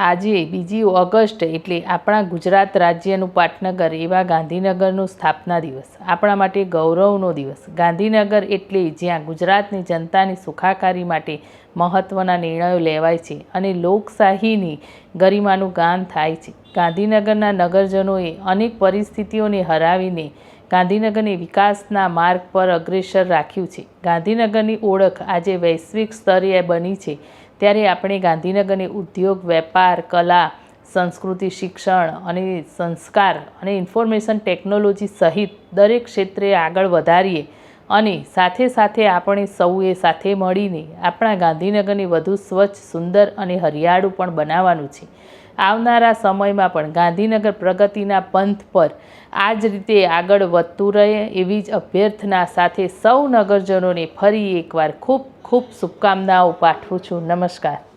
આજે 2 ઓગસ્ટ એટલે આપણા ગુજરાત રાજ્યનું પાટનગર એવા ગાંધીનગરનો સ્થાપના દિવસ આપણા માટે ગૌરવનો દિવસ। ગાંધીનગર એટલે જ્યાં ગુજરાતની જનતાની સુખાકારી માટે મહત્ત્વના નિર્ણયો લેવાય છે અને લોકશાહીની ગરિમાનું ગાન થાય છે। ગાંધીનગરના નગરજનોએ અનેક પરિસ્થિતિઓને હરાવીને ગાંધીનગરને વિકાસના માર્ગ પર અગ્રેસર રાખ્યું છે। ગાંધીનગરની ઓળખ આજે વૈશ્વિક સ્તરે બની છે, ત્યારે આપણે ગાંધીનગરને ઉદ્યોગ, વેપાર, કલા, સંસ્કૃતિ, શિક્ષણ અને સંસ્કાર અને ઇન્ફોર્મેશન ટેકનોલોજી સહિત દરેક ક્ષેત્રે આગળ વધારીએ અને સાથે સાથે આપણે સૌએ સાથે મળીને આપણા ગાંધીનગરને વધુ સ્વચ્છ, સુંદર અને હરિયાળું પણ બનાવવાનું છે। આવનારા સમયમાં પણ ગાંધીનગર પ્રગતિના પંથ પર આ જ રીતે આગળ વધતું રહે એવી જ અભ્યર્થના સાથે સૌ નગરજનોને ફરી એકવાર ખૂબ ખૂબ શુભકામનાઓ પાઠવું છું। નમસ્કાર।